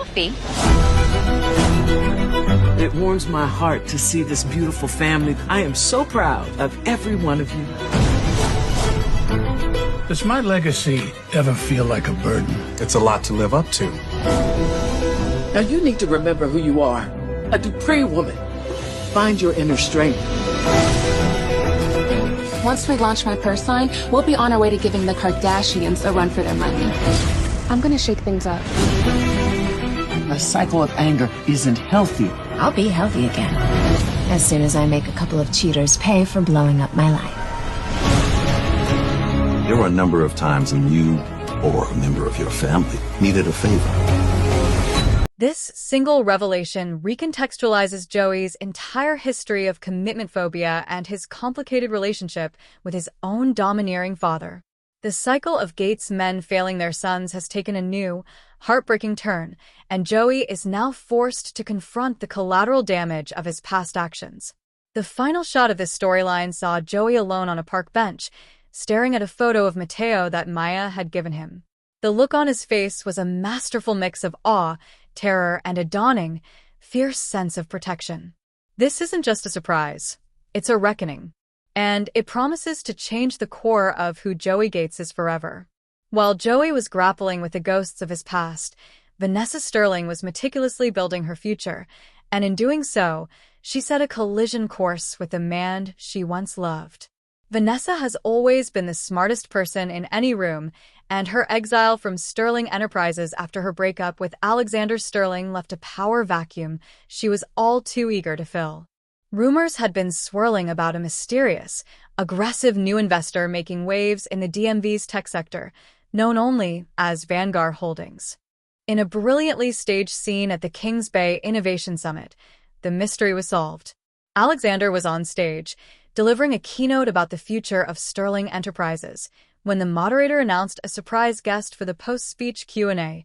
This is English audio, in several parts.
coffee. It warms my heart to see this beautiful family. I am so proud of every one of you. Does my legacy ever feel like a burden? It's a lot to live up to. Now you need to remember who you are. A Dupree woman. Find your inner strength. Once we launch my purse line, we'll be on our way to giving the Kardashians a run for their money. I'm gonna shake things up. A cycle of anger isn't healthy. I'll be healthy again as soon as I make a couple of cheaters pay for blowing up my life. There were a number of times when you or a member of your family needed a favor. This single revelation recontextualizes Joey's entire history of commitment phobia and his complicated relationship with his own domineering father. The cycle of Gates' men failing their sons has taken a new, heartbreaking turn, and Joey is now forced to confront the collateral damage of his past actions. The final shot of this storyline saw Joey alone on a park bench, staring at a photo of Mateo that Maya had given him. The look on his face was a masterful mix of awe, terror, and a dawning, fierce sense of protection. This isn't just a surprise. It's a reckoning. And it promises to change the core of who Joey Gates is forever. While Joey was grappling with the ghosts of his past, Vanessa Sterling was meticulously building her future, and in doing so, she set a collision course with the man she once loved. Vanessa has always been the smartest person in any room, and her exile from Sterling Enterprises after her breakup with Alexander Sterling left a power vacuum she was all too eager to fill. Rumors had been swirling about a mysterious, aggressive new investor making waves in the DMV's tech sector, known only as Vanguard Holdings. In a brilliantly staged scene at the Kings Bay Innovation Summit, the mystery was solved. Alexander was on stage, delivering a keynote about the future of Sterling Enterprises, when the moderator announced a surprise guest for the post-speech Q&A,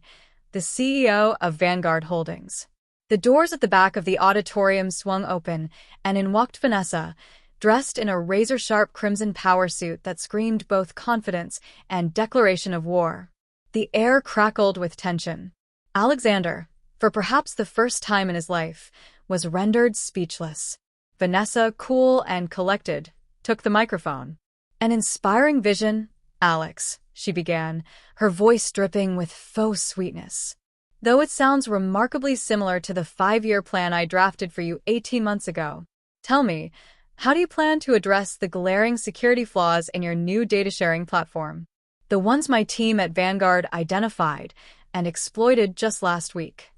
the CEO of Vanguard Holdings. The doors at the back of the auditorium swung open, and in walked Vanessa, dressed in a razor-sharp crimson power suit that screamed both confidence and declaration of war. The air crackled with tension. Alexander, for perhaps the first time in his life, was rendered speechless. Vanessa, cool and collected, took the microphone. "An inspiring vision, Alex," she began, her voice dripping with faux sweetness. "Though it sounds remarkably similar to the 5-year plan I drafted for you 18 months ago. Tell me, how do you plan to address the glaring security flaws in your new data-sharing platform? The ones my team at Vanguard identified and exploited just last week."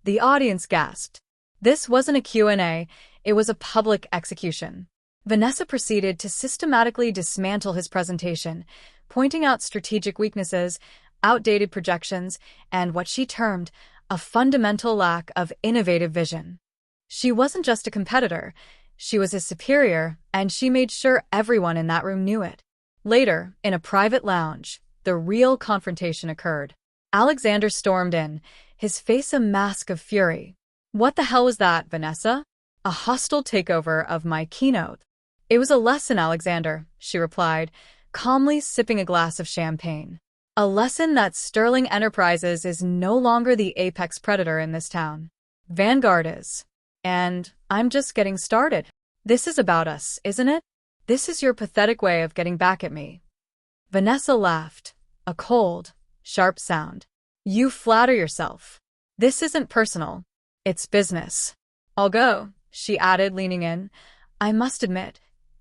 The audience gasped. This wasn't a Q&A, it was a public execution. Vanessa proceeded to systematically dismantle his presentation, pointing out strategic weaknesses, outdated projections, and what she termed a fundamental lack of innovative vision. She wasn't just a competitor, she was his superior, and she made sure everyone in that room knew it. Later, in a private lounge, the real confrontation occurred. Alexander stormed in, his face a mask of fury. "What the hell was that, Vanessa?" "A hostile takeover of my keynote." "It was a lesson, Alexander," she replied, calmly sipping a glass of champagne. "A lesson that Sterling Enterprises is no longer the apex predator in this town. Vanguard is. And I'm just getting started. This is about us, isn't it? This is your pathetic way of getting back at me." Vanessa laughed, a cold, sharp sound. "You flatter yourself. This isn't personal. It's business. I'll go," she added, leaning in. "I must admit,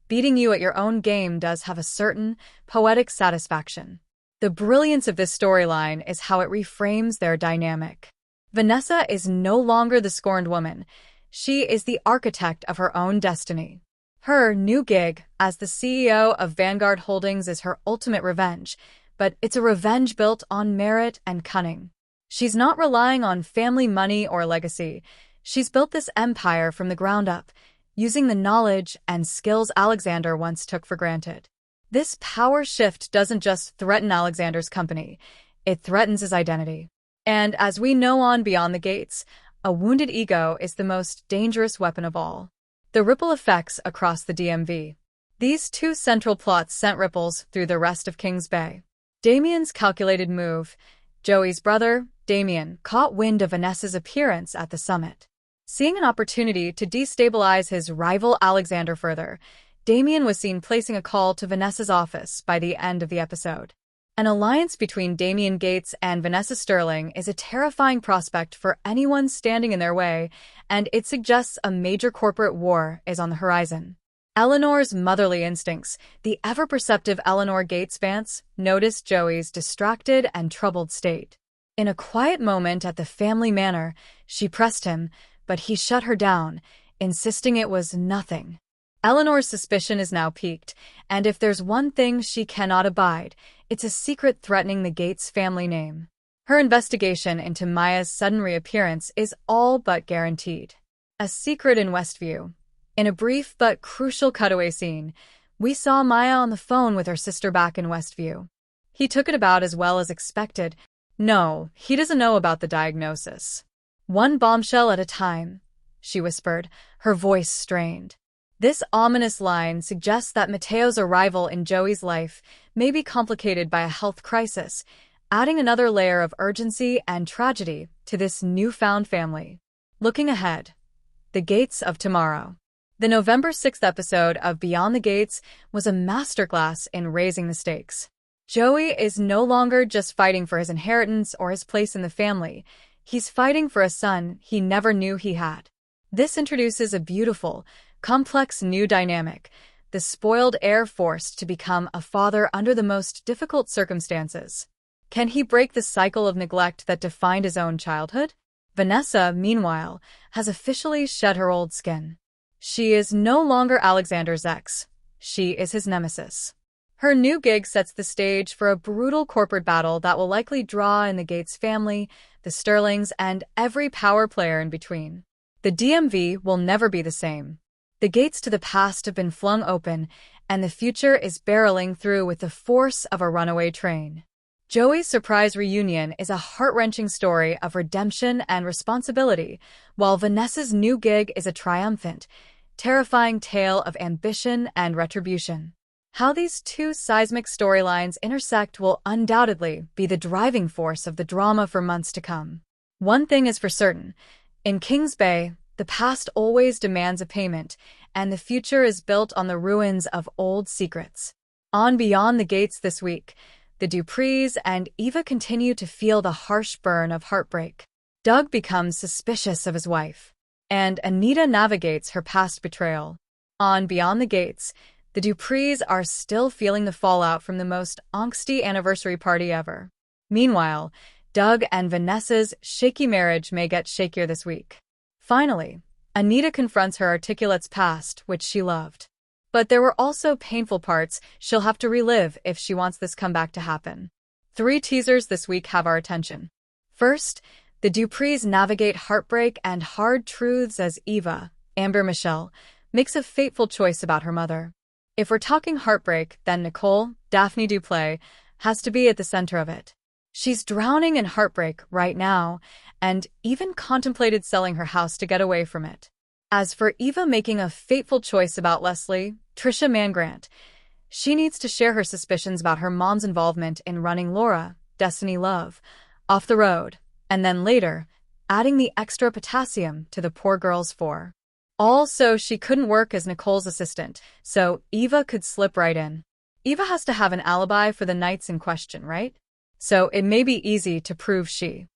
beating you at your own game does have a certain poetic satisfaction." The brilliance of this storyline is how it reframes their dynamic. Vanessa is no longer the scorned woman. She is the architect of her own destiny. Her new gig as the CEO of Vanguard Holdings is her ultimate revenge, but it's a revenge built on merit and cunning. She's not relying on family money or legacy. She's built this empire from the ground up, using the knowledge and skills Alexander once took for granted. This power shift doesn't just threaten Alexander's company, it threatens his identity. And as we know on Beyond the Gates, a wounded ego is the most dangerous weapon of all. The ripple effects across the DMV. These two central plots sent ripples through the rest of Kings Bay. Damien's calculated move, Joey's brother, Damien, caught wind of Vanessa's appearance at the summit. Seeing an opportunity to destabilize his rival Alexander further, Damien was seen placing a call to Vanessa's office by the end of the episode. An alliance between Damien Gates and Vanessa Sterling is a terrifying prospect for anyone standing in their way, and it suggests a major corporate war is on the horizon. Eleanor's motherly instincts, the ever-perceptive Eleanor Gates Vance, noticed Joey's distracted and troubled state. In a quiet moment at the family manor, she pressed him, but he shut her down, insisting it was nothing. Eleanor's suspicion is now piqued, and if there's one thing she cannot abide, it's a secret threatening the Gates family name. Her investigation into Maya's sudden reappearance is all but guaranteed. A secret in Westview. In a brief but crucial cutaway scene, we saw Maya on the phone with her sister back in Westview. He took it about as well as expected. No, he doesn't know about the diagnosis. One bombshell at a time, she whispered, her voice strained. This ominous line suggests that Mateo's arrival in Joey's life may be complicated by a health crisis, adding another layer of urgency and tragedy to this newfound family. Looking ahead, the Gates of Tomorrow. The November 6th episode of Beyond the Gates was a masterclass in raising the stakes. Joey is no longer just fighting for his inheritance or his place in the family. He's fighting for a son he never knew he had. This introduces a beautiful, complex new dynamic, the spoiled heir forced to become a father under the most difficult circumstances. Can he break the cycle of neglect that defined his own childhood? Vanessa, meanwhile, has officially shed her old skin. She is no longer Alexander's ex. She is his nemesis. Her new gig sets the stage for a brutal corporate battle that will likely draw in the Gates family, the Sterlings, and every power player in between. The DMV will never be the same. The gates to the past have been flung open, and the future is barreling through with the force of a runaway train. Joey's surprise reunion is a heart-wrenching story of redemption and responsibility, while Vanessa's new gig is a triumphant, terrifying tale of ambition and retribution. How these two seismic storylines intersect will undoubtedly be the driving force of the drama for months to come. One thing is for certain. In Kings Bay, the past always demands a payment, and the future is built on the ruins of old secrets. On Beyond the Gates this week, the Duprees and Eva continue to feel the harsh burn of heartbreak. Doug becomes suspicious of his wife, and Anita navigates her past betrayal. On Beyond the Gates, the Duprees are still feeling the fallout from the most angsty anniversary party ever. Meanwhile, Doug and Vanessa's shaky marriage may get shakier this week. Finally, Anita confronts her articulate's past, which she loved. But there were also painful parts she'll have to relive if she wants this comeback to happen. 3 teasers this week have our attention. First, the Duprees navigate heartbreak and hard truths as Eva, Amber Michele, makes a fateful choice about her mother. If we're talking heartbreak, then Nicole, Daphnee Duplaix, has to be at the center of it. She's drowning in heartbreak right now, and even contemplated selling her house to get away from it. As for Eva making a fateful choice about Leslie, Trisha Mangrant, she needs to share her suspicions about her mom's involvement in running Laura, Destiny Love, off the road, and then later, adding the extra potassium to the poor girl's 4. Also, she couldn't work as Nicole's assistant, so Eva could slip right in. Eva has to have an alibi for the nights in question, right? So it may be easy to prove she